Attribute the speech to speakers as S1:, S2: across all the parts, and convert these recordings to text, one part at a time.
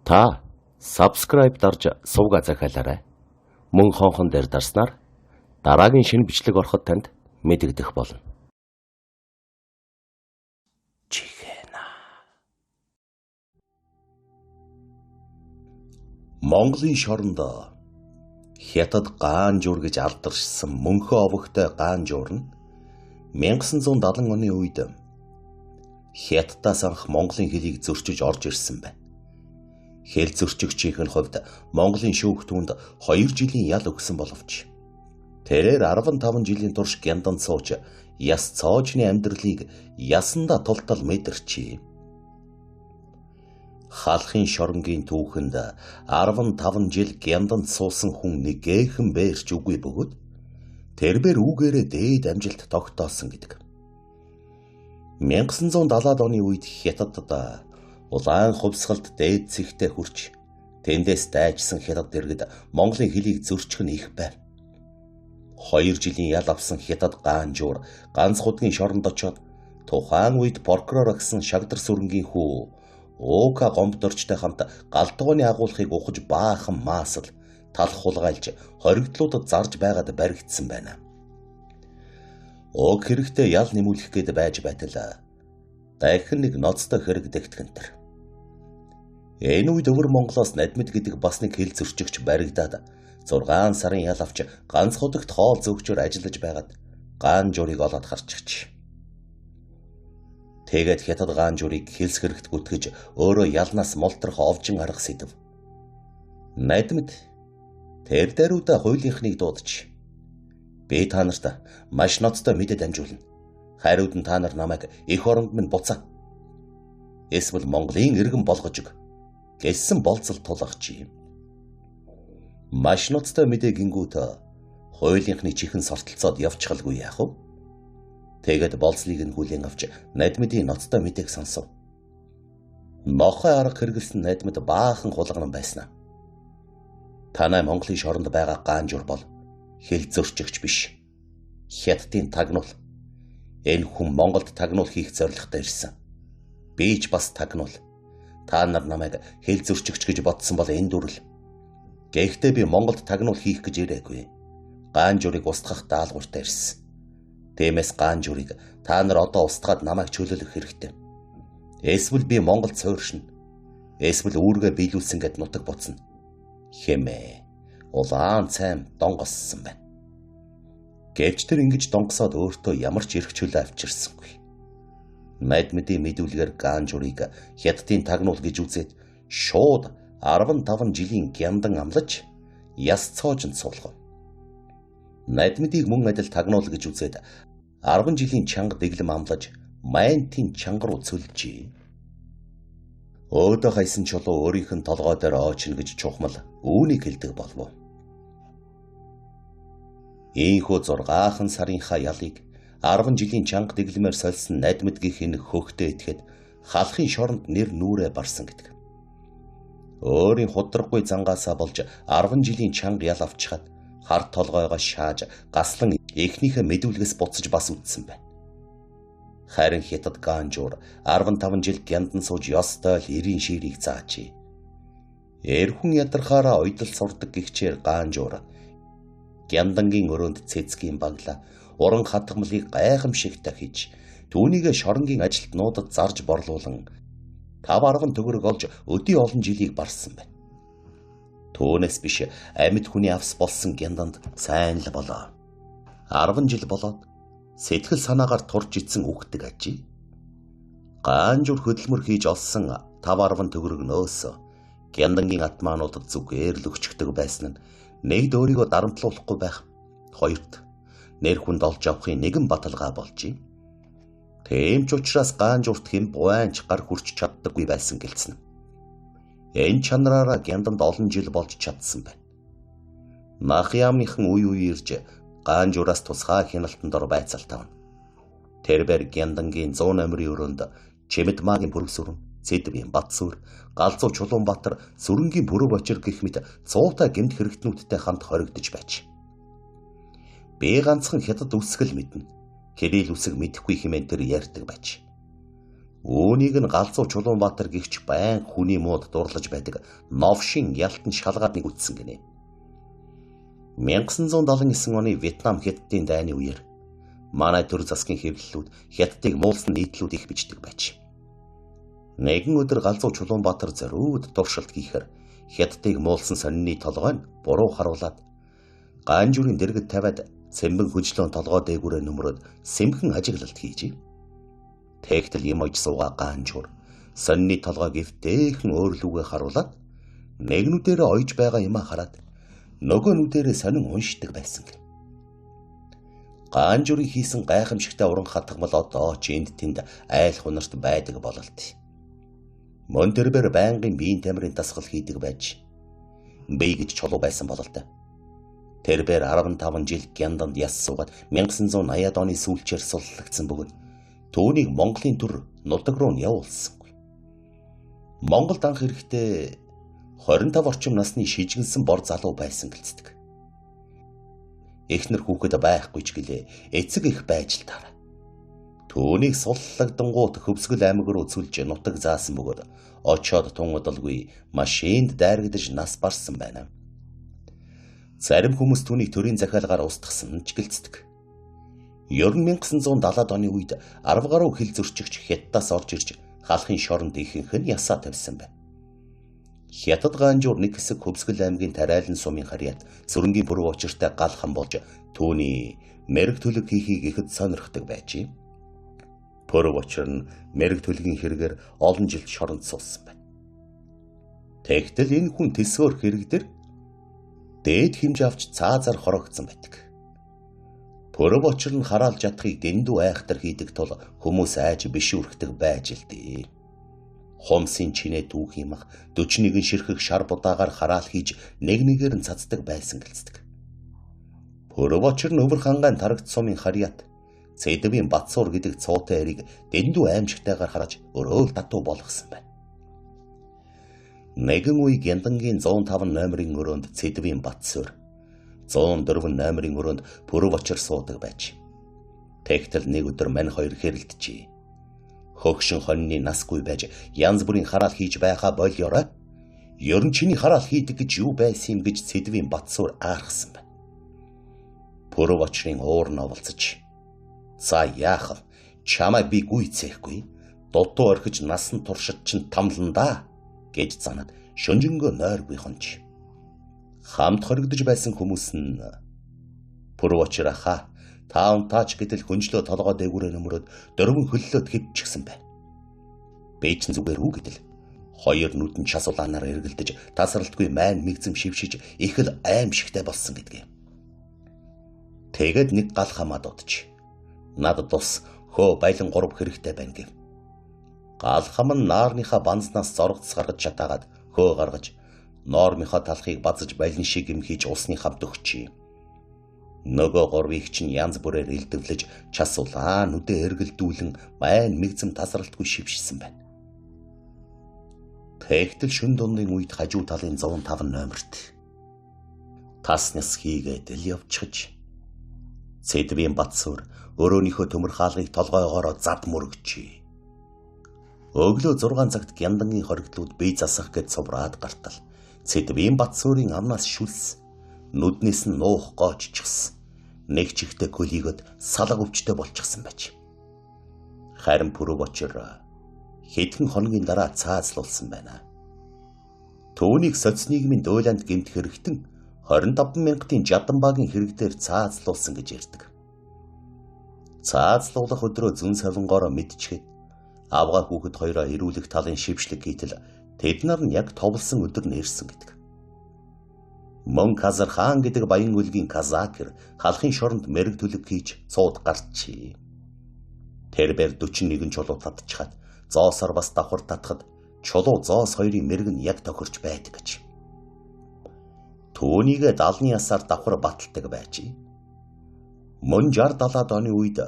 S1: Та subscribe дарж сувга захиалаарай. Мөн хонхон дээр дарснаар дараагийн шинэ бичлэг ороход танд мэдэгдэх болно. Чихэна. Монголын шоронд Хятад Гаанжуур гэж алдаршсан мөнхөө овогтой Гаанжуур нь 1970 оны үед Хятадаас анх Монголын хэлийг зөрчиж орж ирсэн байна. Хэл зөрчигчийн хувьд Монголын шүүх түүнд 2 жилийн ял өгсөн боловч тэрээр 15 жилийн турш гяндан сууж яс цоожны амьдралыг ясанда тултал мэдэрчээ. Халахын шоронгийн түүхэнд 15 жил гянданд суусан хүн нэгээхэн бэрч үгүй бөгөөд тэрбээр үүгээрээ дээд амжилт тогтоосон гэдэг. 1970-ад оны үед Хятадд улаан хувьсгалд дээд цэгтээ хүрч тэндээс дайжсан Хятад дэргэд Монголын хэлийг зөрчих нь их байв. 2 жилийн ял авсан Хятад Гаанжуур ганц худгийн шоронд очоод тухайн үед прокурор гэсэн Шагдар сүрэнгийн хүү Уука гомдорчтой хамт галтгооны агуулгыг ухаж баахан маасал талх хулгайлж хоригдлуудад зарж байгаад баригдсан байна. Уг хэрэгтэй ял нэмүүлэх гээд байж байтал дахин нэг ноцтой хэрэг дэгтгэнтэр. Энэ үед өвөр Монголоос Надмид гэдэг бас нэг хэл зөрчигч баригдаад 6 сарын ял авч ганц худагт хоол зөөгчөөр ажиллаж байгаад Гаанжуурыг олоод харчихч. Тэгээд Хятад Гаанжуурыг хэлс хэрэгт гүтгэж өөрөө ялнаас мултрах овжин арга сэдв. Надмид тэр даруйда хуулийнхныг дуудаж би та нарт маш ноцтой мэдээ дамжуулна. Хариуд нь та нар намайг эх оронд минь буцаа. Эсвэл Монголын иргэн болгож өг гэсэн болцол тулгачи. Маш ноцтой мэдээ гингүүт хуулийнхны чихэн сортолцоод явчихалгүй яах вэ? Тэгээд болцлыг нь хүлээн авч Надмидийн ноцтой мэдээг сонсов. Нохой арга хэрэгэлсэн Надмид баахан хулган байснаа. Танай Монголын шоронд байгаа Гаанжуур бол хэл зөрчигч биш. Хятадын тагнуул. Энэ хүн Монголд тагнуул хийх зорилготой ирсэн. Би ч бас тагнуул. Та нар намайг хэл зөрчигч гэж бодсон бол энэ дүрл. Гэхдээ би Монголд тагнуул хийх гэж ирээгүй. Гаанжуурыг устгах даалгавартай ирсэн. Тиймээс Гаанжуурыг та нар одоо устгаад намайг чөлөөлөх хэрэгтэй. Эсвэл би Монголд сууршина. Эсвэл үүргээ биелүүлсэн гэд нутаг буцна. Хэмээ. Улаан цайм донгоссон байна. Гэвч тэр ингэж донгосоод өөртөө ямар ч эрх чөлөө авчирсангүй. Надмидийн мэдүүлгээр Гаанжуурыг Хятадын тагнуул гэж үзээд шууд 15 жилийн гяндан амлаж яс цоожинд суулгав. Надмидийг мөн адил тагнуул гэж үзээд 10 жилийн чанга дэглэм амлаж Майнтын чанга руу цөлжээ. Өөдөө хайсан чулуу өөрийнх нь толгой дээр оочно гэж чухмал үүнийг хэлдэг болов. Ийхүү 6 сарынхаа ялыг 10 жилийн чанга дэглэмээр сольсон Надмидгийн хөхтөө итгэхэд халахын шоронд нэр нүрээ барсан гэдэг. Өөрийн худраггүй зангаасаа болж 10 жилийн чанга ял авчихад хар толгойгоо шааж гаслан эхнийхээ мэдүүлгээс буцаж бас үтсэн байна. Харин Хятад Гаанжуур 15 жил гяндан сууж ёстой л 90 ширийг заачи. Эрхэн ядархаараа ойдол сурдаг гихчээр Гаанжуур гяндангийн өрөөнд цэцгийн багла уран хатгамлыг гайхамшигтай хийж түүнийг шоронгийн ажилтнуудад зарж борлуулан 5-10 төгрөг олж өдий олон жилийг барсан байна. Түүнээс биш амьд хүний авс болсон гянданд сайн л болоо. 10 жил болоод сэтгэл санаагаар турж ицсэн үхдэг ажи. Гаанжуур хөдөлмөр хийж олсон 5-10 төгрөг нөөсөө гяндангийн атмаануудад зүгээр л өчгдөг байсан нь нэгд өөрийгөө дарамтлуулахгүй байх. Хоёрт нэр хүнд олж авахын нэгэн баталгаа болжээ. Тийм ч учраас Гаанжуурт хэм буйнч гар хүрч чаддаггүй байсан гэлцэн. Энэ чанараараа гянданд олон жил болж чадсан байна. Мах яамныхан үе ирж Гаанжуураас тусгай хяналтанд ор байцаал тавна. Тэрбэр гяндангийн 100 номерын өрөөнд Чимэд магийн пүрэв сүрэн, Цэдвийн Батсүр, Галзуу Чулуунбаатар, Сүрэнгийн пүрэв очир гэх мэт цуутай гэмт хэрэгтнүүдтэй хамт хоригдож байж. Би ганцхан Хятад үсгэл мэднэ. Кирилл үсэг мэдэхгүй хэмээн тэр ярьдаг байж. Үүнийг нь Галзуу Чулуунбаатар гихч байн хүний мууд дурлаж байдаг новшин ялтан шалгаад нэг үтсэн гинэ. 1979 оны Вьетнам Хятадын дайны үеэр манай төр засгийн хэвлэлүүд Хятадыг муулсан нийтлүүд их бичдэг байж. Нэгэн өдөр Галзуу Чулуунбаатар зориуд туршилт хийхээр Хятадыг муулсан сонины толгой нь буруу харуулад Ганжуурын дэргэд тавиад цэмбэн хөжлөн толгой дээгүүрээ нөмрөөд сэмхэн ажиглалт хийж. Тэгтэл юм ож суугаа Ганжуур сонины толгой гівтэйхэн өөрлүүгээ харуулад нэгнүүдээрээ ойж байгаа юм хараад нөгөө нүдэрээ сонин уншдаг байсан гэнэ. Ганжуурын хийсэн гайхамшигтай уран хатгамал одоо ч энд тэнд айл хунарт байдаг бололт. Мөн тэрбэр байнгын биеийн тамирын дасгал хийдэг байж бий гэж чулуу байсан бололтой. Тэрбэр 15 жил Гянданд яс суугаад 1980-ад оны сүүлчээр суллагдсан бөгөөд түүнийг Монголын төр нутаг руу явуулсангүй. Монголд анх ирэхдээ 25 орчим насны шижгэнсэн бор залуу байсан гэлцдэг. Эхнэр хүүхэд байхгүй ч гэлээ эцэг их байж л таараа. Түүнийг суллагдангууд Хөвсгөл аймаг руу цүлж нутаг заасан бөгөөд очоод тун удалгүй машинд дайрагдаж нас барсан байна. Зарим хүмүүс түүнийг төрийн захиалгаар устгасан ч гэлцдэг. Ер нь 1970-ад оны үед 10 гаруй хил зөрчигч Хятадаас орж ирж халахын шоронд ихэнх нь ясаа тавьсан байна. Хятад Ганжуур нэг хэсэг Хөвсгөл аймгийн Тариалан сумын харьяат зөрөнгийн бүрүү учиртай галхан болж түүний мэрэг төлөг хийхийг ихэд сонирхдаг байж. Бүрүү учир нь мэрэг төлгийн хэрэгээр олон жил шоронд суусан байна. Тэгтэл энэ хүн тэсгөр хэрэг дээр дээд хэмжээ авч цаазаар хорогдсон байдаг. Бүрүү учир нь хараалж чадахыг дэндүү айхтар хийдэг тул хүмүүс айж бишүүрхдэг байж л дээ. Хомсын чинээ дүүх юмах 41 ширхэг шар будаагаар хараал хийж нэгээр нь цацдаг байсан гэлцдэг. Бүрүү учир нь өвөр хангаан тарагт сумын харьяат Цэдвийн Батсуур гэдэг цуутай эрийг дэндүү аимшигтайгаар хараж өрөөл татуу болгосон байна. Нэгэн үе Гяндангийн 105 номерын өрөөнд Цэдвийн Батсуур, 104 номерын өрөөнд Бүрүү учир суудаг байж. Тэгтэл нэг өдөр мань хоёр хэрэлдэжээ. Хөгшин хоньны насгүй байж янз бүрийн хараал хийж байхаа болёорой. Ер нь чиний хараал хийдэг гэж юу байсан юм гэж Цэдвийн Батсуур аархсан байна. Бүрүү учрын уур нь оволцож за яах вэ? Чамайг би гүйцээхгүй. Дутуу орхиж насан туршид чинь тамландаа гэж занаад шөнжөнгөө нойргүй хонч. Хамт хоригдож байсан хүмүүс нь Бүрүү учир ахаа таавтаач гэдэл хөнжлөө толгой дээгүүрээ нөмрөөд дөрвөн хөллөөд хөвчихсэн байна. Би ч зүгээр үү гэдэл хоёр нүдэн час улаанаар эргэлдэж тасралтгүй майн мэгзэм шившиж их л аимшигтай болсон гэдгээ. Тэгэд нэг гал хамаа дуудаж надад тус хөө баялан 3 хэрэгтэй байна гэв. Гал хам нь наарныхаа банзнаас зоргоц гаргаж чатаагаад хөө гаргаж ноормынхаа талхыг базж баялан шиг юм хийж усны хамт өгчээ. Нөгөө 3-ыг чинь янз бүрээр элдэвлэж час улаан нүдэ эргэлдүүлэн майн мэгзэм тасралтгүй шившсэн байна. Тэгтэл шүн дундын үед хажуу талын 105 номерт таснас хийгээд л явчихж Цэдвийн Батсуур өрөөнийхөө төмөр хаалгыг толгойгоороо зад мөрөгчээ. Өглөө 6 цагт Гяндангийн хоригдлууд бие засах гэж цувраад гартал Цэдвийн Батсуурын амнаас шүлс нүднээс нь нуух гооччихсан. Нэг чихтэй көлийгөд салга өвчтэй болчихсон байж. Харин Бүрүү учир хэдхэн хоногийн дараа цаазлуулсан байна. Түүнийг соц нийгмийн дуйланд гэмт хэрэгтэн 25 мянгатын Жаданбаагийн хэрэгдээр цаазлуулсан гэж ярьдаг. Цаазлуулах өдрөө зүн савингоороо мэдчихэд авгаа хүүхэд хоёроо ирүүлэх талын шившлэг хийтэл тэд нар нь яг товлсон өдөр нэрсэн гэдэг. Мөн Казар хаан гэдэг баян үлгийн казакер халахын шоронд мэрэг төлөг хийж цууд гарчээ. Тэрбэр 41 чулуу татчихад зоосоор бас давхар татхад чулуу зоос хоёрын мэрэг нь яг тохирч байдаг гэж. Түүнийгээ 70-ны ясаар давхар баталдаг байж. Мөн 60-70-ад оны үед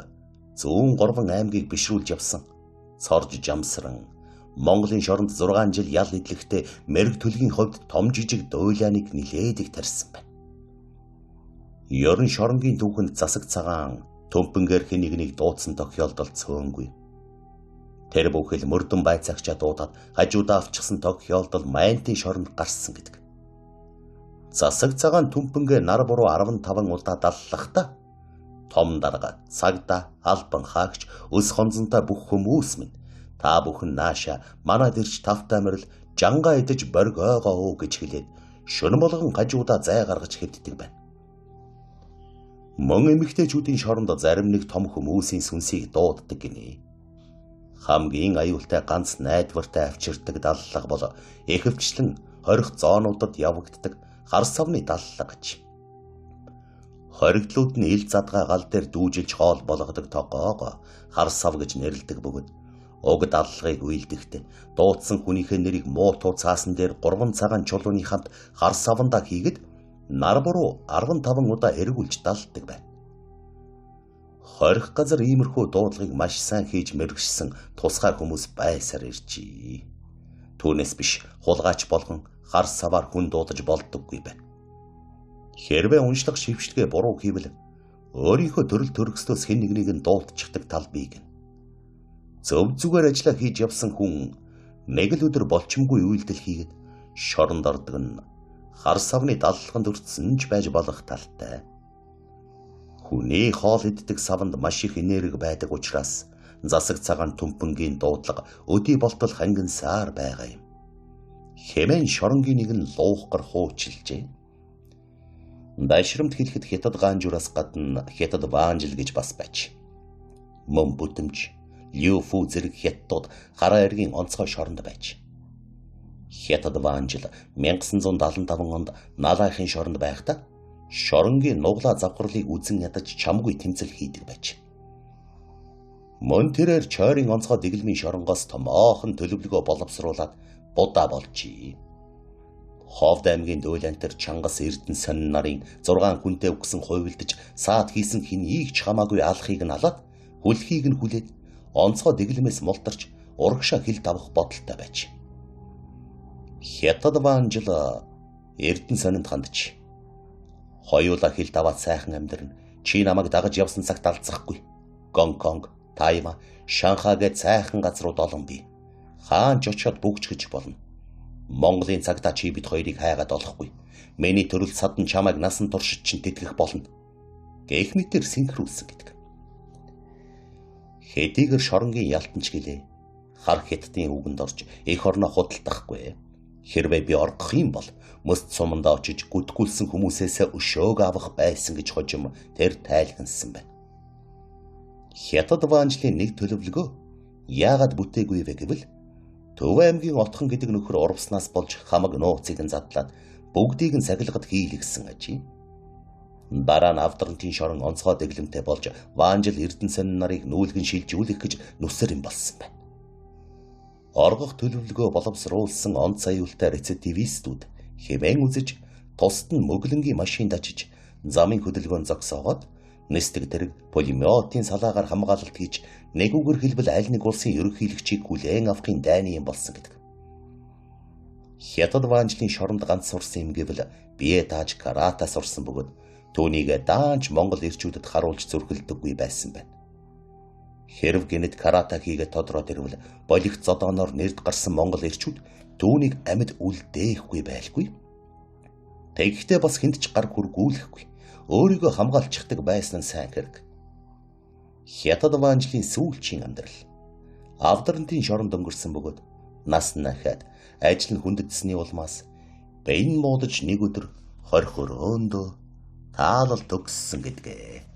S1: зүүн 3 аймгийг бишрүүлж явсан Цорж Жамсран Монголын шоронд 6 жил ял идлэхдээ мэрэг төлгийн хувьд том жижиг дуйлааныг нилээд их тарьсан байна. Ерөн шоронгийн түүхэнд засаг цагаан төмпөнгөр хэнийг дуудсан тохиолдол цөөнгүй. Тэр бүхэл мөрдөн байцаагчаа дуудаад хажуудаа авчихсан Токиолдол Майнтын шоронд гарсан гэдэг. Засаг цагаан түмпэнгээ нар буруу 15 удаа даллахдаа том дарга, цагдаа, албан хаагч, өс хонзонтой бүх хүмүүс минь та бүхэн нааша манад ирж тавтай морил жангаа идэж боргоогоо гэж хэлээд шөнө болгон хажуудаа зай гаргаж хэвддэг байна. Мөн эмэгтэйчүүдийн шоронд зарим нэг том хүмүүсийн сүнсийг дууддаг гинэ. Хамгийн аюултай ганц найдвартай авчирдаг даллага бол ихэвчлэн хорих зоонуудад явагддаг хар савны даллага гэж. Хоригдлууд нь ил задгаа гал дээр дүүжилж хоол болгодог тогоогоо хар сав гэж нэрлэдэг бөгөөд уг даллагыг үйлдэхдээ дуудсан хүнийхээ нэрийг муутуу цаасан дээр 3 цагаан чулууны хамт хар савандаа хийгээд нар буруу 15 удаа эргүүлж далдаг байна. Хорих газар иймэрхүү дуудлагыг маш сайн хийж мэргэшсэн тусгай хүмүүс байсаар иржээ. Түүнээс биш хулгайч болгон хар саваар хүн дуудаж болдоггүй байна. Хэрвээ уншлах шившлгээ буруу хийвэл өөрийнхөө төрөл төрөстөөс хэн нэгнийг нь дуудчихдаг тал бий гэнэ. Зөв зүгээр ажиллаа хийж явсан хүн нэг л өдөр болчмгүй үйлдэл хийгээд шоронд ордог нь хар савны даллаханд өртсөн ч байж болох талтай. Хүний хоол иддэг саванд маш их энерги байдаг учраас засаг цагаан түмпэнгийн дуудлага өдий болтол хангансаар байгаа юм. Хэмээн шоронгийн нэг нь луухгар хуучилжээ. Дайшрамт хэлэхэд хятад гаанжуураас гадна хятад ваанжил гэж бас байж. Мөн бүтэмж Лю Фу зэрэг хятадууд хараа эргийн онцгой шоронд байж. Хятад ваанжил 1975 онд Налайхын шоронд байхдаа шоронгийн нуглаа завхарлыг үзэн ядаж чамгүй тэмцэл хийдэг байж. Мөн тэрээр чойрын онцгой дэглэмийн шоронгоос томоохон төлөвлөгөө боловсруулад будаа болжээ. Ховд аймгийн Дөөлантэр Чангас Эрдэнэ сонин нарын 6 хүнтэй өгсөн хувилдаж саад хийсэн хэнийг ч хамаагүй алахыг нь алаад хүлхийг нь хүлээд онцгой дэглэмээс мултарч урагшаа хил давах бодолтой байж. Хятад ваанжил Эрдэнэ сонинд хандж хоёулаа хил даваад сайхан амьдрын чи намайг дагаж явсан цагт алцрахгүй. Гонконг, Тайван, Шанхай гээд сайхан газрууд олон бий. Хаан ч очиод бүгжгэж болно. Монголын цагдаа чи бид хоёрыг хайгаад олохгүй. Миний төрөл садан чамайг насан туршид чинь тэтгэх болно. Гэх мэтэр синхруулсан гэдэг. Хэдийгээр шоронгийн ялтанч гэлээ. Хар хятадын үгэнд орж эх орноо худалдахгүй. Хэрвээ би оргох юм бол мөст сумандаа очиж гүтгүүлсэн хүмүүсээс өшөөг авах байсан гэж хожим тэр тайлгансан байна. Хятад ваанжлын нэг төлөвлөгөө яагаад бүтээгүй вэ гэвэл Төв аймгийн Отхон гэдэг нөхөр урвснаас болж хамаг нууцыг нь задлаад бүгдийг нь сахилгад хийлгсэн ажээ. Дараа нь Авдрантын шорон онцгой дэглэмтэй болж Ваанжил Эрдэнэ сонин нарыг нүүлгэн шилжүүлэх гэж нүсэр юм болсон байна. Оргох төлөвлөгөө боловсруулсан онц аюултай рецидивистүүд хэмээн үзэж тусад нь мөглөнгийн машинд очиж замын хөдөлгөөн зогсоогоод нэстэг тэрэг пулеметийн салаагаар хамгаалалт хийж нэг үгээр хэлбэл аль нэг улсын ерөнхийлөгчийг хүлээн авахын дайны юм болсон гэдэг. Хятад ваанжлын шоронд ганц сурсан юм гэвэл бие тааж карата сурсан бөгөөд түүнийг даанч Монгол ирчүүдэд харуулж зүрхэлдэггүй байсан байна. Хэрв гинэд карата хийгээд тодроод ирвэл болигт зодооноор нэрд гарсан Монгол ирчүүд түүнийг амьд үлдээхгүй байлгүй. Тэгэхдээ бас хэнд ч гар хүргүүлэхгүй. Өөрийгөө хамгаалчихдаг байсан нь сайн хэрэг. Хятад ваанжлын сүүлчийн амьдрал Авдрантын шоронд өнгөрсөн бөгөөд нас нахаад ажил нь хүндэдсэний улмаас байн муудаж нэг өдөр 20 өрөөндөө таалал төгссөн гэдгээ.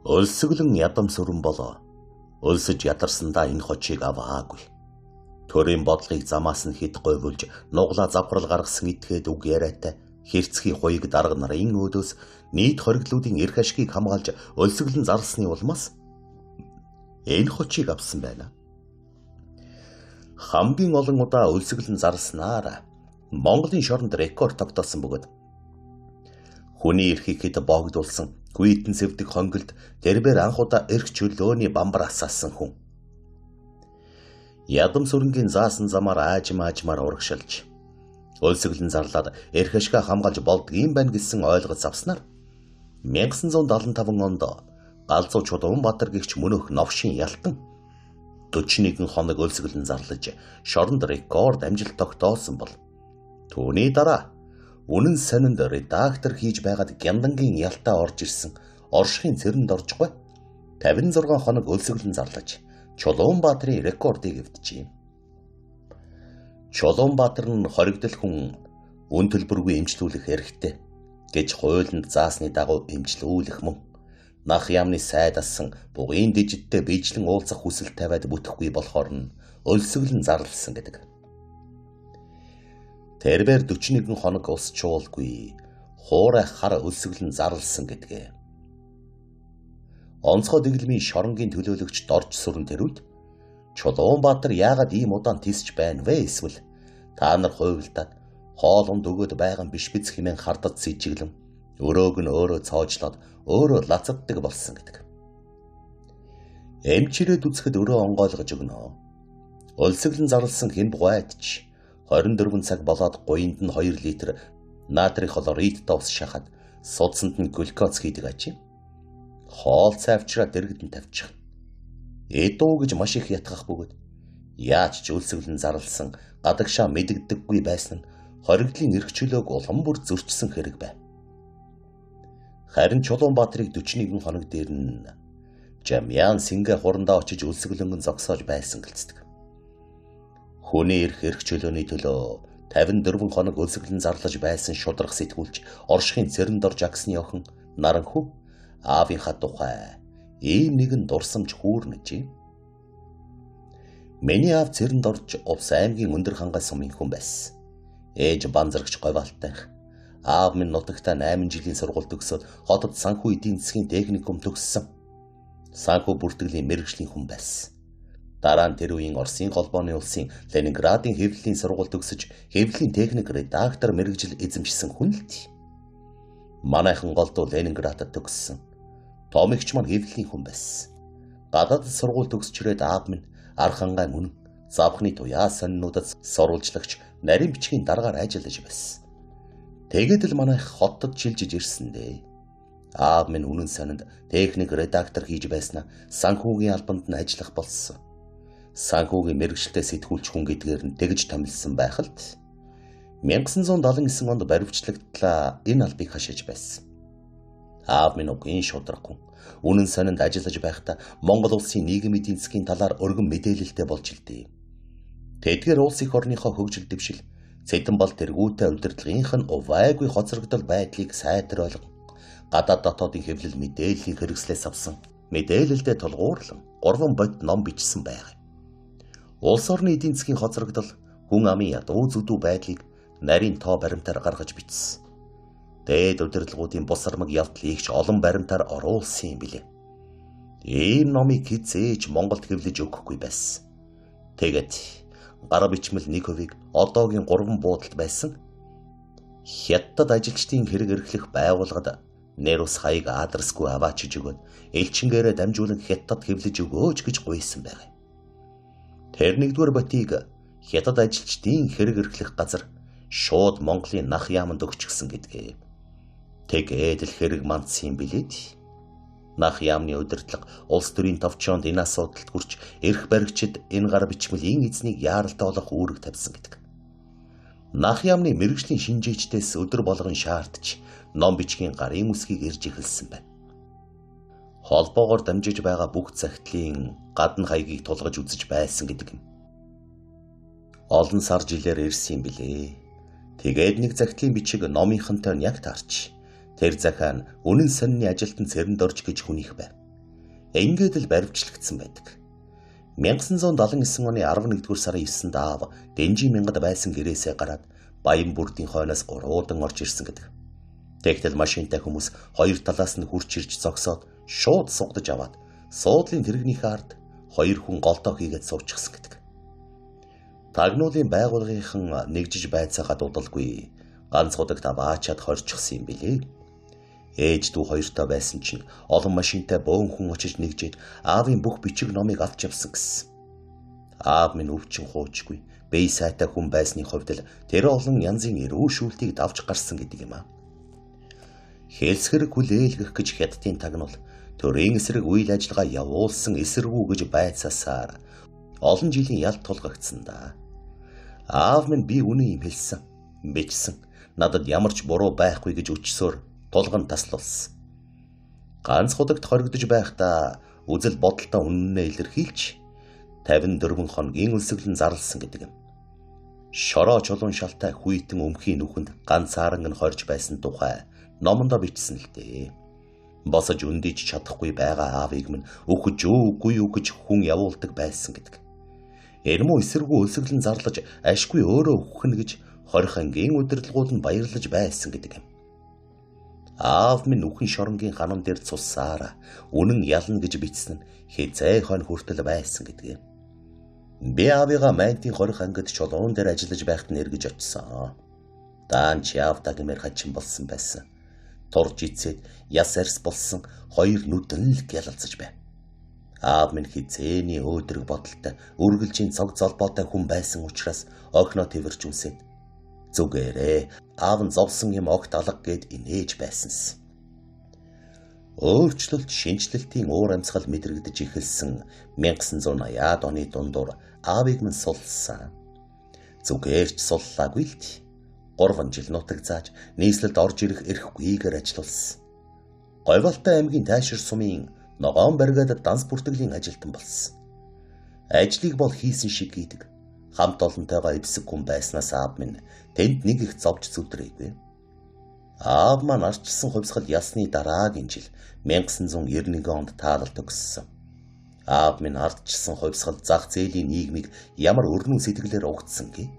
S1: Өлсөглөн ядам сүрэн болоо. Өлсөж ядарсандаа энэ хочийг аваагүй. Төрийн бодлогыг замаас нь хэд говьулж нуглаа завхрал гаргасан итгээд үг яриатай хэрцгий хуйг дарга нарын өөдөөс нийт хориглуудын эрх ашгийг хамгаалж өлсөглөн зарлсны улмаас энэ хочийг авсан байна. Хамгийн олон удаа өлсөглөн зарлснаар Монголын шоронд рекорд тогтоосон бөгөөд хүний эрхийг хэд богдуулсан гүйтэн сэвдэг хонголд тэрбээр анх удаа эрх чөлөөний бамбар асаасан хүн. Ядам сүрэнгийн заасан замаар аажмаар урагшилж өлсгөлн зарлаад эрх ашгаа хамгаалж болдгийм байна гэсэн ойлгож авснаар 1975 онд Галзуу Чулуунбаатар гэгч мөнөх новшин ялтан 41 хоног өлсгөлн зарлаж шоронд рекорд амжилт тогтоосон бол түүний дараа үнэн сонинд редактор хийж байгаад гяндангийн ялтаа орж ирсэн оршихын цэрэнд оржгүй 56 хоног өлсгөлн зарлаж Чулуунбаатарын рекордыг эвдэжээ. Чулуунбаатар нь хоригдол хүн үн төлбөргүй эмчлүүлэх эрхтэй гэж хуулинд заасны дагуу эмчлүүлэх мөн нах яамны сайд асан бугын дижиттэй биечлэн уулзах хүсэл тавиад бүтэхгүй болохоор нь өлсгөлн зарлсан гэдэг. Тэрбээр 41 хоног ус чуулгүй хуурай хар өлсгөлн зарлсан гэдгээ. Онцгой дэглэмийн шоронгийн төлөөлөгч дорж сүрэн тэр үед Чулуунбаатар яагаад ийм удаан тисч байна вэ эсвэл та нар хуйлдаад хоолунд өгөөд байгаа биш биз хэмээн хардад сэжиглэн өрөөг нь өөрөө цоожлоод өөрөө лацаддаг болсон гэдэг. Эмчирээд үзэхэд өрөө онгойлгож өгнө. Өлсгөлн зарлсан хэмб гуайдч 24 цаг болоод гуйнд нь 2 литр натрий хлорид дос шахаад судсанд нь глюкоз хийдэг ажим. Хоол цайвчраа дэрэгдэн тавьчих. Эдүү гэж маш их ятгах бөгөөд яаж ч өлсгөлн зарлсан гадагшаа мэдэгдэггүй байсан нь хоригдлын эрх чөлөөг улам бүр зөрчсөн хэрэг байв. Харин Чулуунбаатарыг 41 хоног дээр нь Жамян Сингэ хурандаа очиж өлсгөлөнгөн зогсоож байсан гэлцдэг. Хүний эрх чөлөөний төлөө 54 хоног өлсгөлн зарлаж байсан шудрах сэтгүүлч оршихын цэрэнд орж агсны охин Наранхүү аавынхаа тухай ийм нэгэн дурсамж хүүрнэжээ. Миний аав цэрэнд орж Увс аймгийн Өндөр хангай сумын хүн байсан. Ээж банзарагч говьалтай. Аав минь нутагтаа 8 жилийн сургууль төгсөөд хотод санхүү эдийн засгийн техникум төгссөн. Санхүү бүртгэлийн мэргэжлийн хүн байсан. Дараа нь тэр үеийн Оросын холбооны улсын Ленинградын хэвлэлийн сургууль төгсөж хэвлэлийн техник редактор мэргэжил эзэмшсэн хүн л дээ. Манайхан голдуу Ленинградад төгссөн. Томигч маань хэвлэлийн хүн байсан. Гадаад сургууль төгсчрээд аав минь Архангай мөн завхны туяа сонинуудад сурвалжлагч нарийн бичгийн дараагаар ажиллаж байсан. Тэгээд л манайх хотод шилжиж ирсэн дээ. Аав минь үнэн сонинд техник редактор хийж байснаа санхүүгийн албанд нь ажиллах болсон. Санхүүгийн мэргэжилтэй сэтгүүлч хүн гэдгээр нь тэгж томилсон байх л 1979 онд баривчлагдлаа энэ албыг хашиж байсан. Аав минь уг энэ шудраг хүн үнэн сонинд ажиллаж байхдаа Монгол улсын нийгэм эдийн засгийн талаар өргөн мэдээлэлтэй болж илдээ. Тэдгээр улс их орныхоо хөгжил дэвшил цэдэн бол тэргүүтэй удирдлагынх нь увайгүй хоцрогдол байдлыг сайдар ойлгон гадаад дотоодын хэвлэл мэдээллийн хэрэгслээс авсан мэдээлэлдээ тулгуурлан 3 бодит ном бичсэн байг. Улс орны эдийн засгийн хоцрогдол хүн амын ядуу зүдүү байдлыг нарийн тоо баримтаар гаргаж бичсэн. Дээд удирдлагуудын бус армаг явдлыг ч олон баримтаар оруулсан юм билээ. Ийм номыг хизээж Монголд хэвлэж өгөхгүй байсан. Тэгээд гар бичмэл 1% одоогийн 3 буудалд байсан. Хятад ажилчдын хэрэг эрхлэх байгууллагад нэр ус хаяг адресгүй аваачиж өгөөд элчингээрээ дамжуулан Хятад хэвлэж өгөөч гэж гуйсан байна. Тэр нэгдүгээр батийг Хятад ажилчдын хэрэг эрхлэх газар шууд Монголын нах яамд өгчихсөн гэдгээ. Тэгээд л хэрэг мандсан юм билээ. Нах яамны удирдлага улс төрийн товчоонд энэ асуудалд хүрч эрх баригчид энэ гар бичмэлийн эзнийг яаралтай болох үүрэг тавьсан гэдэг. Нах яамны мэргэжлийн шинжээчдээс өдөр болгон шаардж ном бичгийн гарын үсгийг ирж эхэлсэн байна. Холбоогоор дамжиж байгаа бүх цагтлын гадна хаягийг тулгаж үзэж байсан гэдэг юм. Олон сар жилээр ирсэн юм билээ. Тэгээд нэг цагтлын бичиг номынхонтой нь яг таарч тэр захаан үнэн сонины ажилтан цэрэнд орж гэж хүнийх байв. Ингээд л баривчлагдсан байдаг. 1979 оны 11-р сарын 9-нд аав Дэнжи мянгад байсан гэрээсээ гараад Баян бүрдийн хойноос уруудан орж ирсэн гэдэг. Тэгтэл машинтай хүмүүс хоёр талаас нь хурч ирж зогсоод шууд сугдаж аваад суудлын тэрэгнийхээ ард хоёр хүн голтоо хийгээд суучихсан гэдэг. Тагнуулын байгууллагынхан нэгжиж байцаагаа дуудалгүй ганц удагт аваачаад хорчихсан юм билээ. Ээж дүү хоёртой байсан чинь олон машинтай бөөн хүн очиж нэгжээд аавын бүх бичиг номыг авч явсан гэсэн. Аав минь өвчин хуучгүй. Бие сайтай хүн байсны хувьд л тэр олон янзын эрүү шүүлтийг давж гарсан гэдэг юм аа. Хэлсгэрэг хүлээлгэх гэж хятадын тагнуул төрийн эсрэг үйл ажиллагаа явуулсан эсэргүү гэж байцаасаар олон жилийн ялд тулгагдсан да. Аав минь би үнэн юм хэлсэн, бичсэн. Надад ямар ч буруу байхгүй гэж өчсөөр тулган таслуулсан. Ганц худагт хоригдож байхдаа үзэл бодолтой үнэнээ илэрхийлж 54 хоногийн өлсгөлн зарлсан гэдэг юм. Шороо чулуун шалтай хүйтэн өмхийн нүхэнд ганцааран нь хорж байсан тухай номондоо бичсэн л дээ. Босож өндийж чадахгүй байгаа аавыг минь үхэж үгүй юу гэж хүн явуулдаг байсан гэдэг. Эрмүү эсэргүү өлсгөлн зарлаж ашгүй өөрөө үхэх гэж 20 ангийн удирдлагууд нь баярлаж байсан гэдэг юм. Аав минь үхэн шоронгийн ханам дээр цуссаар үнэн ялна гэж бичсэн нь хязээ хон хүртэл байсан гэдэг юм. Би аавыгаа майнтын 20 ангид чулуун дээр ажиллаж байхад нь эргэж очсон. Даан чи аавдаа гэмээр хачин болсон байсан. Турж ицээд яс арс болсон хоёр нүдэн л гялалцаж байв. Аав минь хизээний өөдрөг бодолтой үргэлжийн цог золбоотой хүн байсан учраас огноо тэрвэрч үсээд зүгээрээ аав нь зовсон юм огт алга гэд инээж байсанс. Өөрчлөлт шинжлэлтийн уур амьсгал мэдрэгдэж эхэлсэн 1980-аад оны дундуур аавыг минь сулсан. Зүгээрч суллаагүй л 3 жил нутаг зааж нийслэлд орж ирэх эрхгүйгээр ажилласан. Говьалтай аймгийн Тайшир сумын ногоон баригад данс бүртгэлийн ажилтан болсон. Ажлыг бол хийсэн шиг хийдэг. Хамт олонтойгоо эвсэг хүн байснаас аав минь тэнд нэг их зовж зүтрээгүй. Аав маань арчсан хувьсгал ясны дараагийн жил 1991 онд таалал төгссөн. Аав минь ардчсан хувьсгал зах зээлийн нийгмийг ямар өрнүү сэтгэлээр угтсан гээ.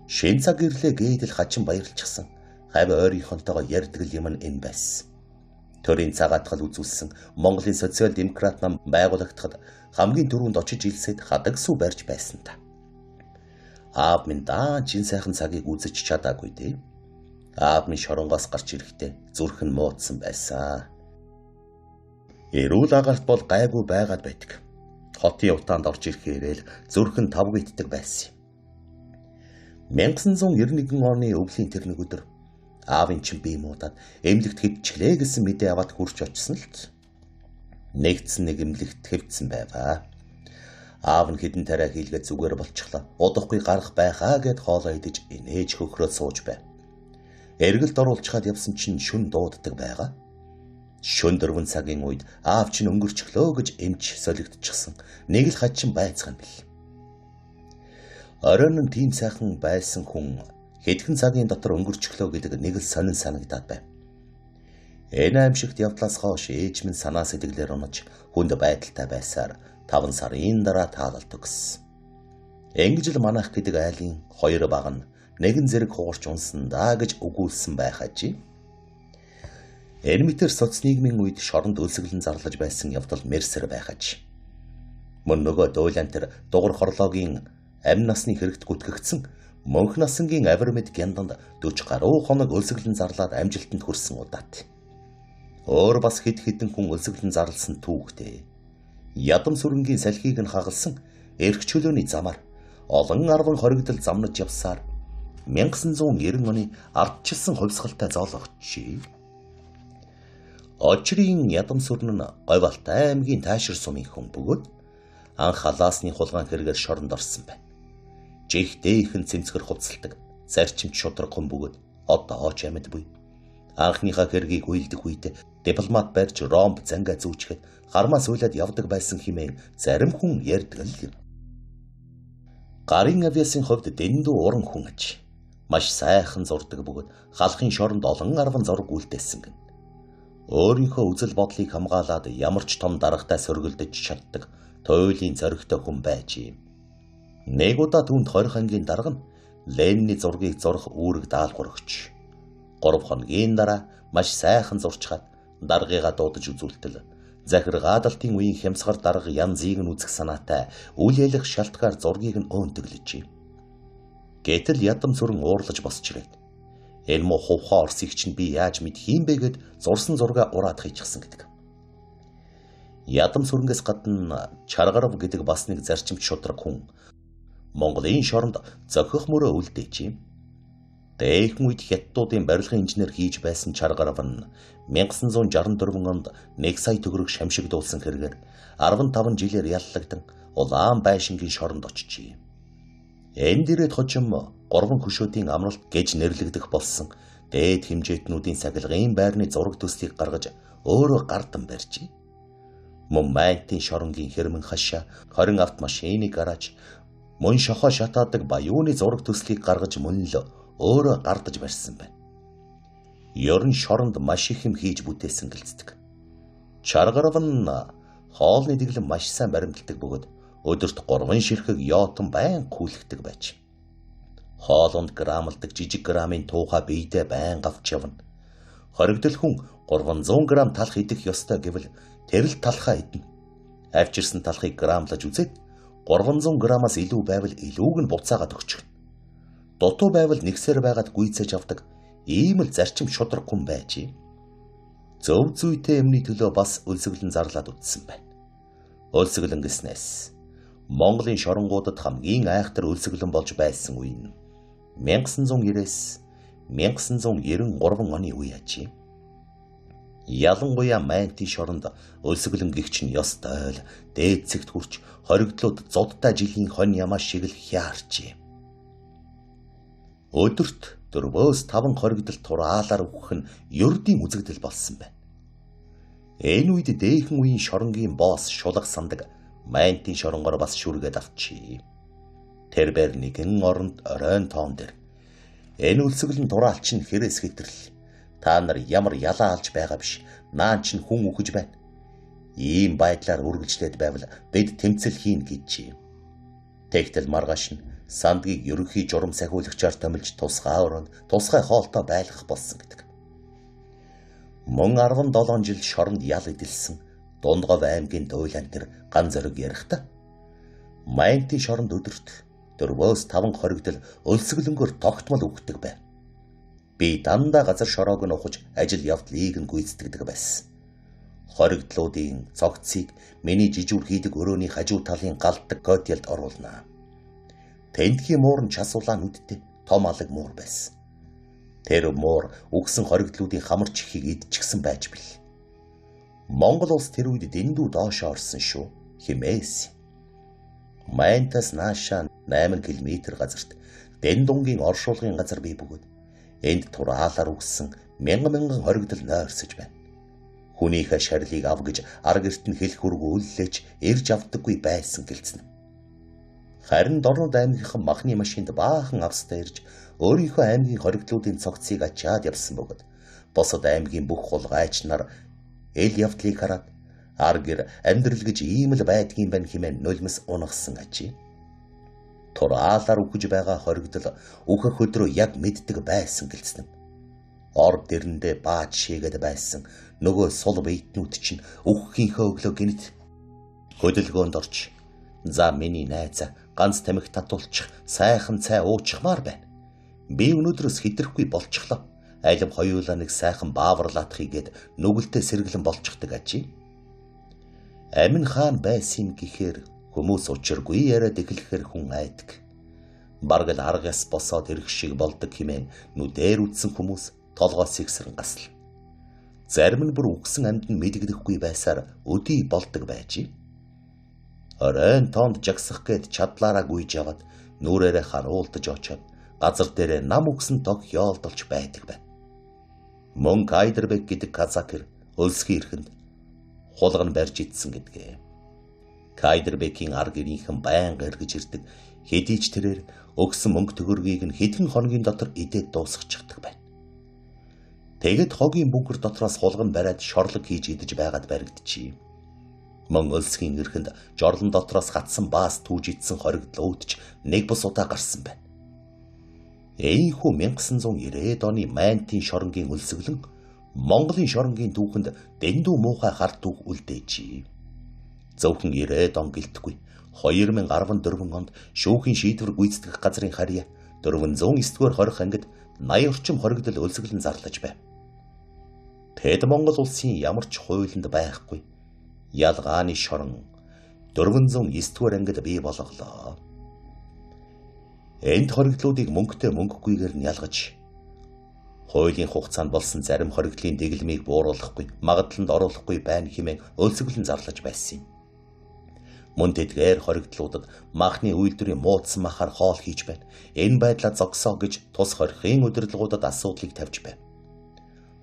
S1: Шин цаг ирлээ гэдэл хачин баярлчихсан. Хавь ойрынхонтойгоо ярьдаг юм нь энэ байсан. Төрийн цагаатгал үзүүлсэн Монголын социал демократ нам байгуулагдахад хамгийн түрүүнд очиж илсээд хадаг сүү барьж байсан та. Аав минь даан чин сайхан цагийг үзэж чадаагүй дээ. Аав минь шоронгоос гарч ирэхдээ зүрх нь муудсан байсан. Эрүүл агарт бол гайгүй байгаад байдаг. Хотын утаанд орж ирэхээрээ л зүрх нь тавгийддаг байсан. 1991 оны өвлийн тэр нэг өдөр аавын чинь бие муудаад эмнэлэгт хэвчлээ гэсэн мэдээ аваад хурж очсон л нэгдсэн нэг эмнэлэгт хэвдсэн байваа. Аав нь хідэн тариа хийлгээд зүгээр болчихлоо. Удахгүй гарах байхаа гэд хоолоо идэж инээж хөхрөө сууж байв. Эргэлт оруулчихад явсан чинь шүн дууддаг байгаа. Шүн 4 цагийн үед аав чинь өнгөрчлөө гэж эмч солигдчихсан. Нэг л хачин байцгаана бил. Оройн нь тийм сайхан байсан хүн хэдхэн цагийн дотор өнгөрчлөө гэдэг нэг л сонин санагдаад байв. Энэ аимшигт явдлаас хойш ээж минь санаа сэтгэлээр унаж хүнд байдалтай байсаар 5 сарын дараа таалал төгссөн. Ингэж л манайх гэдэг айлын 2 баг нь нэгэн зэрэг хугарч унсан даа гэж өгүүлсэн байхажи. Эрмитер соц нийгмийн үед шоронд өлсгөлн зарлаж байсан явдал мерсэр байхаж. Мөн нөгөө дуйлантер дугар хорлоогийн амь насны хэрэгт гүтгэгдсэн мөнх насангийн авирмэд гянданд 40 гаруй хоног өлсгөлн зарлаад амжилтанд хүрсэн удаат. Өөр бас хэд хэдэн хүн өлсгөлн зарлсан түүхтэй. Ядам сүрэнгийн салхийг нь хагалсан эрх чөлөөний замаар олон 10 хоригдол замнаж явсаар 1990 оны ардчилсан хувьсгалтай зоолгочи. Очрын ядам сүрэн нь Говьалтай аймгийн Тайшир сумын хүн бөгөөд анх халаасны хулгайн хэрэгээр шоронд орсон байна. Жихтэй ихэн цэмцгэр хувцалдаг, зарчимч шудраг хүн бөгөөд одоо ч амьд буй. Анхныхаа хэргийг үйлдэх үед дипломат барьж ромб зангаа зүүчгээд гармаас уйлаад явдаг байсан хэмээн зарим хүн ярьдаг л юм. Гарын авиасын хувьд дэндүү уран хүн аж. Маш сайхан зурдаг бөгөөд халахын шоронд олон 10 зураг үлдээсэн гэн. Өөрийнхөө үзэл бодлыг хамгаалаад ямар ч том даргатай сөргөлдөж чаддаг туйлын зоригтой хүн байж юм. Нэг удаа түүнд 20 ангийн дарга нь Ленины зургийг зурх үүрэг даалгавар өгч 3 хоногийн дараа маш сайхан зурчгаад даргыгаа дуудаж үзүүлтэл захир гадалтын үеийн хямсгар дарга янзыг нь үзэх санаатай үл ялах шалтгаар зургийг нь өөнтөглөж. Гэтэл ядам сүрэн уурлаж босч ирээд энэ муу хувхаа орсыг чинь би яаж мэдх юм бэ гэд зурсан зургаа ураад хийчихсэн гэдэг. Ядам сүрэнгээс гадна Чаргарав гэдэг бас нэг зарчимч шудраг хүн Монголын шоронд зохих мөрөө үлдээжээ. Дээхэн үед хятадуудын барилгын инженер хийж байсан Чаргарав нь 1964 онд 1 сая төгрөг шамшигдуулсан хэрэгээр 15 жилээр яллагдан улаан байшингийн шоронд очижээ. Энд ирээд хожим 3 хөшөөдийн амралт гэж нэрлэгдэх болсон дээд хэмжээtнүүдийн сахилгын байрны зураг төслийг гаргаж өөрөө гардан барьжээ. Мөн Майнтын шоронгийн хэрмэн хашаа 20 автомашиныг гараж мөн шохоо шатаадаг баяууны зураг төслийг гаргаж мөн л өөрөө гардаж барьсан байна. Ер нь шоронд маш их юм хийж бүтээсэн гэлцдэг. Чаргарав нь хоолны дэглэм маш сайн баримталдаг бөгөөд өдөрт 3 ширхэг яотон байн күүлэгдэг байж. Хоолонд грамлдаг жижиг грамын туухай биедээ байн авч явна. Хоригдол хүн 300 грамм талх идэх ёстой гэвэл тэр л талхаа идэнэ. Авчирсан талхыг грамлаж үзээд 300 граммаас илүү байвал илүүг нь буцаагаад өгчихнэ. Дутуу байвал нэгсээр байгаад гүйцээж авдаг ийм л зарчим шудраг хүн байж. Зөв зүйтэй юмны төлөө бас өлсгөлн зарлаад үтсэн байна. Өлсгөлн гэснээс Монголын шоронгуудад хамгийн айхтар өлсгөлн болж байсан үе нь 1990-с 1993 оны үе ачи. Ялангуяа Майнтын шоронд өлсгөлн гихч нь ёстой л дээд цэгт хүрч хоригдлууд зодтой жилийн хон ямаа шиг л хяарчээ. Өдөрт 4-5 хоригдол тураалаар өгөх нь ердийн үзэгдэл болсон байна. Энэ үед дээхэн үеийн шоронгийн босс шулах сандаг Майнтын шоронгоор бас шүргээд авчий. Тэр бэр нэгэн оронд оройн тоон дээр энэ өлсгөлн дураалч нь хэрээс хэтрэл. Та нар ямар ялаа алж байгаа биш. Наан чинь хүн үхэж байна. Ийм байдлаар үргэлжлээд байвал бид тэмцэл хийн гэжээ. Тэгтэл маргааш нь сандгийг ерөнхий журам сахиулагчаар томилж тусгай өрөөнд тусгай хоолтой байлгах болсон гэдэг. Мөн 17 жил шоронд ял эдэлсэн Дундгов аймгийн Дуйлан тэр ган зориг ярихдаа Майнтын шоронд өдөрт 4-5 хоригдол өлсгөлөнгөөр тогтмол өгдөг байв. Би дандаа газар шороог нь ухаж ажил явдлыг нь гүйцэтгэдэг байсан. Хоригдлуудын цогцыг миний жижүүр хийдэг өрөөний хажуу талын галдаг котелд оруулнаа. Тентхийн муур нь час улаан үдтэй том алаг муур байсан. Тэр муур үгсэн хоригдлуудын хамар чихийг идчихсэн байж бил. Монгол улс тэр үед дэндүү доошоо орсон шүү хэмээс. Майнтаас наашаа 8 км газарт Дэндунгийн оршуулгын газар бий бөгөөд энд тураалаар үгсэн мянган хоригдол нойрсож байна. Хүнийхээ шарлыг ав гэж арга эрт нь хэлэх үргүү үллээч ирж авдаггүй байсан гэлцэн. Харин Дорнод аймгийнхан махны машинд баахан австай ирж өөрийнхөө аймгийн хоригдлуудын цогцыг ачаад явсан бөгөөд босод аймгийн бүх хулгайч нар эл явдлыг хараад аргэр амьдрал гэж ийм л байдгийн байна хэмээн нулимс унагсан ачи. Тураалаар үхэж байгаа хоригдол үхэх өдрөө яг мэддэг байсан гэлцэн. Ор дэрэндээ бааж шигээд байсан нөгөө сул биетнүүд чинь үххийнхөө өглөө гинт хөдөлгөөнд орч за миний найз ганц тамхи татуулчих сайхан цай уучихмаар байна. Би өнөөдрөөс хитрэхгүй болчихлоо. Айлм хоёулаа нэг сайхан бааварлаатах игээд нүгэлтэд сэргэлэн болчихдаг ачи. Амин хаан байсан гэхээр хүмүүс учиргүй яриад эхлэхээр хүн айдаг. Бараг л аргаас босоод ирэх шиг болдог хэмээн нүдээр үтсэн хүмүүс толгоос ихсрэн гасл. Зарим нь бүр үгсэн амьд нь мэдэгдэхгүй байсаар өдий болдог байж. Оройн тоонд жагсах гээд чадлаараа гүйж яваад нүрээрээ харуулдаж очоод газар дээрээ нам үгсэн тог яолдолж байдаг байна. Мөн Кайдербек гэдэг казакэр өлсгийн эрхэнд хулган барьж идсэн гэдгээ. Кайдербекийн арга ирийнхэн байнга эргэж ирдэг хэдий ч тэрээр өгсөн мөнгө төгрөгийг нь хэдхэн хоногийн дотор идээд дуусгачихдаг байна. Тэгэд хогийн бункер дотроос хулган бариад шорлог хийж идэж байгаад баригдчихив. Мөн өлсгийн эрхэнд жорлон дотроос хатсан баас түүж идсэн хоригдол өөдч нэг бус удаа гарсан байна. Ийхүү 1990-ад оны Майнтын шоронгийн өлсгөлөн Монголын шоронгийн түүхэнд дэндүү муухай харт үг үлдээжээ. Зөвхөн 90-ад он гэлтгүй 2014 онд шүүхийн шийдвэр гүйцэтгэх газрын харьяа 409-р хорих ангид 80 орчим хоригдол өлсгөлн зарлаж байв. Тэд Монгол улсын ямар ч хуулинд байхгүй ялгааны шорон 409-р ангид бий болголоо. Энд хоригдлуудыг мөнгөтэй мөнгөгүйгээр нь ялгаж, хуулийн хугацаанд болсон зарим хоригдлын дэглэмийг бууруулахгүй, магадлалд оруулахгүй байна хэмээн өлсгөлн зарлаж байсан юм. Мөн тэдгээр хоригдлуудад маахны үйлдвэрийн муудсан махаар хоол хийж байна. Энэ байдлаа зогсоо гэж тус хорихын удирдлагуудад асуудлыг тавьж байна.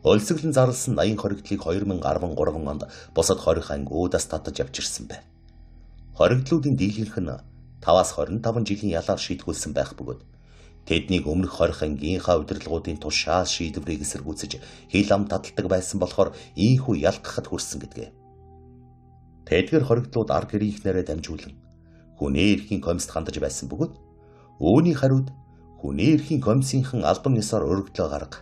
S1: Өлсгөлн зарласан 80 хоригдлыг 2013 онд бусад хорих ангиудаас татаж авчирсан байна. Хоригдлуудын дийлэнх нь 5-аас 25 жилийн ялаар шийтгүүлсэн байх бөгөөд тэднийг өмнөх хорих ангийнхаа удирдлагуудын тушаал шийдвэрийг эсэргүүцэж хил ам таталдаг байсан болохоор ийхүү ялгахад хүрсэн гэдгээ. Тэдгээр хоригдлууд ар гэрийнхнэрээ дамжуулан хүний эрхийн комист хандаж байсан бөгөөд үүний хариуд хүний эрхийн комиссийнхэн албан ёсоор өргөдлөө гарга.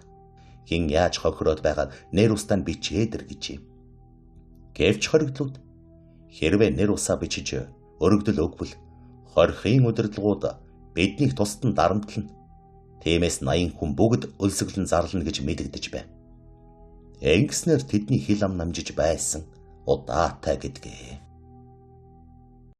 S1: Хин яаж хохироод байгаад нэр устаа бичээд гэж юм. Гэвч хоригдлууд хэрвээ нэр усаа бичиж өргөдөл өгвөл хорихын удирдлагууд биднийг тусад нь дарамтлана. Тиймээс 80 хүн бүгд өлсгөлн зарлана гэж мэдэгдэж байна. Ингэснээр тэдний хил ам намжиж байсан удаатай гэдгээ.